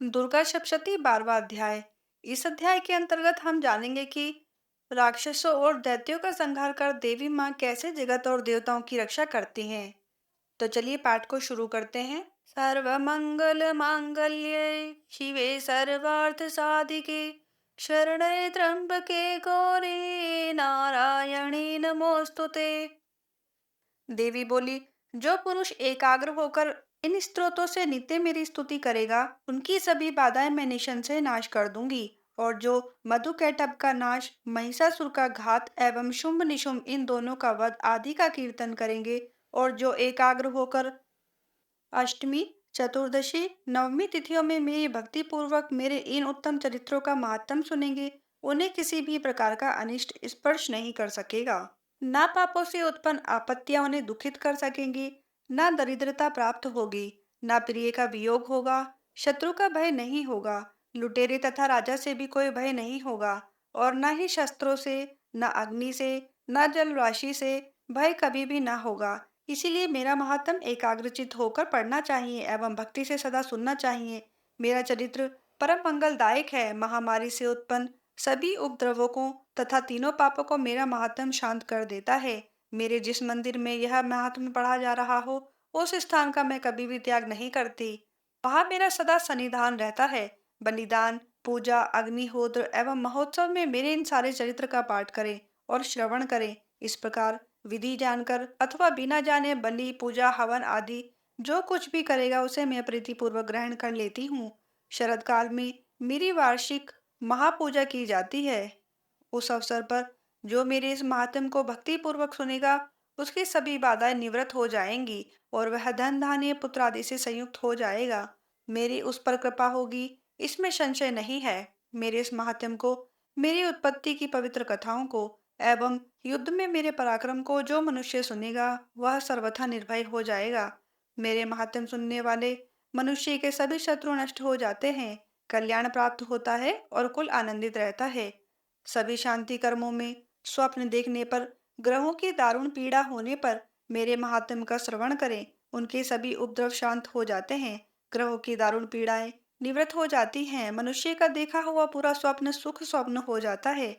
दुर्गा सप्तशती 12वां अध्याय। इस अध्याय के अंतर्गत हम जानेंगे कि राक्षसों और दैत्यों का संहार कर देवी माँ कैसे जगत और देवताओं की रक्षा करती हैं। तो चलिए पाठ को शुरू करते हैं। सर्व मंगल मांगल्ये शिवे सर्वार्थ साधिके शरणे त्र्यंबके गौरी नारायणी नमोस्तुते। देवी बोली, जो पुरुष एकाग्र होकर इन स्तोत्रों से नित्य मेरी स्तुति करेगा, उनकी सभी बाधाएं मैं निशन से नाश कर दूंगी। और जो मधुकैटभ का नाश, महिषासुर का घात एवं शुंभ निशुंभ इन दोनों का वध आदि का कीर्तन करेंगे, और जो एकाग्र होकर अष्टमी, चतुर्दशी, नवमी तिथियों में मेरी भक्ति पूर्वक मेरे इन उत्तम चरित्रों का महात्म सुनेंगे, उन्हें किसी भी प्रकार का अनिष्ट स्पर्श नहीं कर सकेगा। ना पापों से उत्पन्न आपत्तियां उन्हें दुखित कर सकेंगी, ना दरिद्रता प्राप्त होगी, ना प्रिय का वियोग होगा, शत्रु का भय नहीं होगा, लुटेरे तथा राजा से भी कोई भय नहीं होगा, और न ही शस्त्रों से, न अग्नि से, न जल राशि से भय कभी भी ना होगा। इसीलिए मेरा महात्म एकाग्रचित होकर पढ़ना चाहिए एवं भक्ति से सदा सुनना चाहिए। मेरा चरित्र परम मंगलदायक है। महामारी से उत्पन्न सभी उपद्रवों को तथा तीनों पापों को मेरा महात्म शांत कर देता है। मेरे जिस मंदिर में यह महात्म पढ़ा जा रहा हो, उस स्थान का मैं कभी भी त्याग नहीं करती। वहाँ मेरा सदा सन्निधान रहता है। बलिदान, पूजा, अग्निहोत्र एवं महोत्सव में मेरे इन सारे चरित्र का पाठ करें और श्रवण करें। इस प्रकार विधि जानकर अथवा बिना जाने बलि, पूजा, हवन आदि जो कुछ भी करेगा उसे मैं प्रीतिपूर्वक ग्रहण कर लेती हूँ। शरद काल में मेरी वार्षिक महापूजा की जाती है। उस अवसर पर जो मेरे इस महात्म को भक्ति पूर्वक सुनेगा, उसकी सभी बाधाएं निवृत्त हो जाएंगी और वह धन धान्य पुत्र आदि से संयुक्त हो जाएगा। मेरी उस पर कृपा होगी, इसमें संशय नहीं है। मेरे इस महात्म को, मेरी उत्पत्ति की पवित्र कथाओं को एवं युद्ध में मेरे पराक्रम को जो मनुष्य सुनेगा, वह सर्वथा निर्भय हो जाएगा। मेरे महात्म सुनने वाले मनुष्य के सभी शत्रु नष्ट हो जाते हैं, कल्याण प्राप्त होता है और कुल आनंदित रहता है। सभी शांति कर्मों में स्वप्न देखने पर, ग्रहों की दारुण पीड़ा होने पर मेरे महात्म का श्रवण करें। उनके सभी उपद्रव शांत हो जाते हैं, ग्रहों की दारुण पीड़ाएं निवृत्त हो जाती हैं। मनुष्य का देखा हुआ पूरा स्वप्न सुख स्वप्न हो जाता है।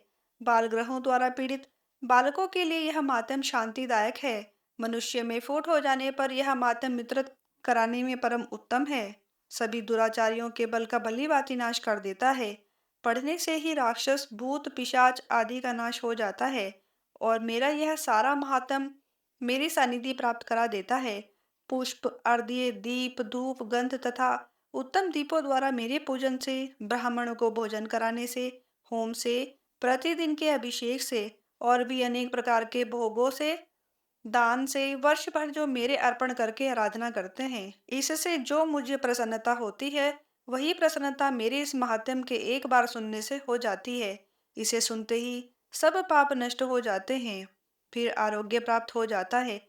बाल ग्रहों द्वारा पीड़ित बालकों के लिए यह मातम शांतिदायक है। मनुष्य में फूट हो जाने पर यह मातम मित्र कराने में परम उत्तम है। सभी दुराचारियों के बल का भली भांति नाश कर देता है। पढ़ने से ही राक्षस, भूत, पिशाच आदि का नाश हो जाता है और मेरा यह सारा महात्म मेरी सानिध्य प्राप्त करा देता है। पुष्प, अर्घ्य, दीप, धूप, गंध तथा उत्तम दीपों द्वारा मेरे पूजन से, ब्राह्मणों को भोजन कराने से, होम से, प्रतिदिन के अभिषेक से और भी अनेक प्रकार के भोगों से, दान से, वर्ष भर जो मेरे अर्पण करके आराधना करते हैं, इससे जो मुझे प्रसन्नता होती है, वही प्रसन्नता मेरे इस महात्म के एक बार सुनने से हो जाती है। इसे सुनते ही सब पाप नष्ट हो जाते हैं, फिर आरोग्य प्राप्त हो जाता है।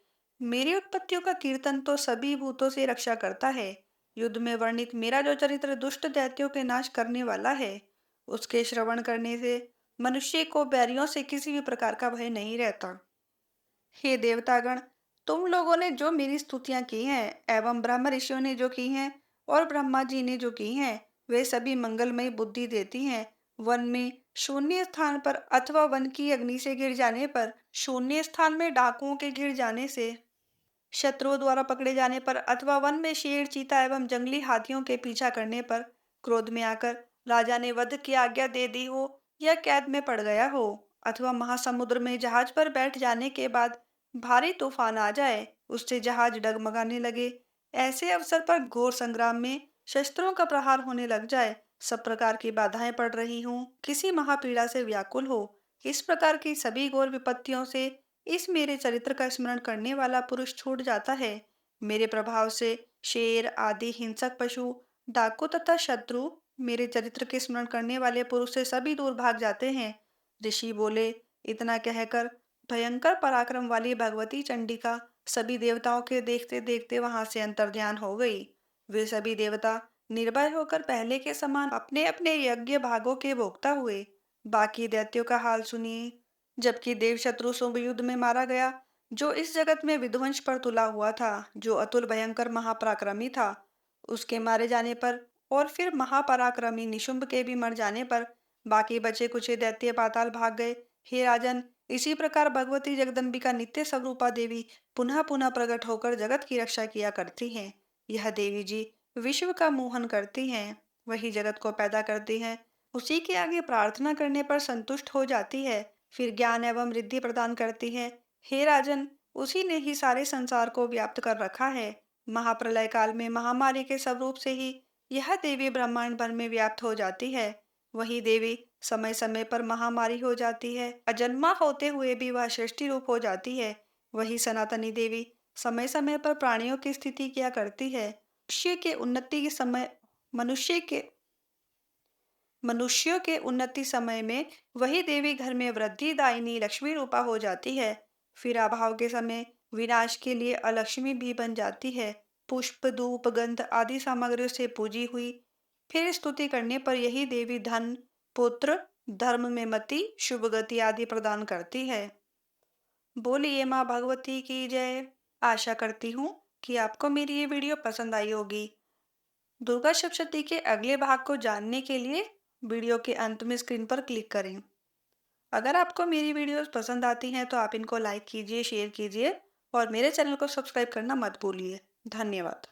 मेरी उत्पत्तियों का कीर्तन तो सभी भूतों से रक्षा करता है। युद्ध में वर्णित मेरा जो चरित्र दुष्ट दैत्यों के नाश करने वाला है, उसके श्रवण करने से मनुष्य को बैरियों से किसी भी प्रकार का भय नहीं रहता। हे देवतागण, तुम लोगों ने जो मेरी स्तुतियां की हैं एवं ब्रह्म ऋषियों ने जो की हैं और ब्रह्मा जी ने जो की हैं, वे सभी मंगलमयी बुद्धि देती हैं। वन में शून्य स्थान पर अथवा वन की अग्नि से गिर जाने पर, शून्य स्थान में डाकुओं के गिर जाने से, शत्रुओं द्वारा पकड़े जाने पर अथवा वन में शेर, चीता एवं जंगली हाथियों के पीछा करने पर, क्रोध में आकर राजा ने वध की आज्ञा दे दी हो या कैद में पड़ गया हो, अथवा महासमुद्र में जहाज पर बैठ जाने के बाद भारी तूफान आ जाए, उससे जहाज डगमगाने लगे, ऐसे अवसर पर घोर संग्राम में शस्त्रों का प्रहार होने लग जाए, सब प्रकार की बाधाएं पड़ रही हूँ, किसी महापीड़ा से व्याकुल हो, इस प्रकार की सभी घोर विपत्तियों से इस मेरे चरित्र का स्मरण करने वाला पुरुष छूट जाता है। मेरे प्रभाव से शेर आदि हिंसक पशु, डाकू तथा शत्रु मेरे चरित्र के स्मरण करने वाले पुरुष से सभी दूर भाग जाते हैं। ऋषि बोले, इतना कहकर भयंकर पराक्रम वाली भगवती चंडिका सभी देवताओं के देखते देखते वहां से अंतर्ध्यान हो गई। वे सभी देवता निर्भय होकर पहले के समान अपने अपने यज्ञ भागों के भोक्ता हुए। बाकी दैत्यों का हाल सुनिए। जबकि देव शत्रु शुंभ युद्ध में मारा गया, जो इस जगत में विध्वंस पर तुला हुआ था, जो अतुल भयंकर महापराक्रमी था, उसके मारे जाने पर और फिर महापराक्रमी निशुंभ के भी मर जाने पर बाकी बचे कुछ दैत्य पाताल भाग गए। हे राजन, इसी प्रकार भगवती जगदम्बिका नित्य स्वरूपा देवी पुनः पुनः प्रकट होकर जगत की रक्षा किया करती हैं। यह देवी जी विश्व का मोहन करती हैं, वही जगत को पैदा करती हैं, उसी के आगे प्रार्थना करने पर संतुष्ट हो जाती है, फिर ज्ञान एवं रिद्धि प्रदान करती है। हे राजन, उसी ने ही सारे संसार को व्याप्त कर रखा है। महाप्रलय काल में महामारी के स्वरूप से ही यह देवी ब्रह्मांड भर में व्याप्त हो जाती है। वही देवी समय समय पर महामारी हो जाती है, अजन्मा होते हुए भी वह सृष्टि रूप हो जाती है। वही सनातनी देवी समय समय पर प्राणियों की स्थिति किया करती है। मनुष्य के उन्नति के समय मनुष्य के मनुष्यों के उन्नति समय में वही देवी घर में वृद्धि दायिनी लक्ष्मी रूपा हो जाती है। फिर अभाव के समय विनाश के लिए अलक्ष्मी भी बन जाती है। पुष्प धूप गंध आदि सामग्रियों से पूजी हुई फिर स्तुति करने पर यही देवी धन पुत्र धर्म में मति शुभ गति आदि प्रदान करती है। बोलिए माँ भगवती की जय। आशा करती हूँ कि आपको मेरी ये वीडियो पसंद आई होगी। दुर्गा सप्तशती के अगले भाग को जानने के लिए वीडियो के अंत में स्क्रीन पर क्लिक करें। अगर आपको मेरी वीडियोस पसंद आती हैं तो आप इनको लाइक कीजिए, शेयर कीजिए और मेरे चैनल को सब्सक्राइब करना मत भूलिए। धन्यवाद।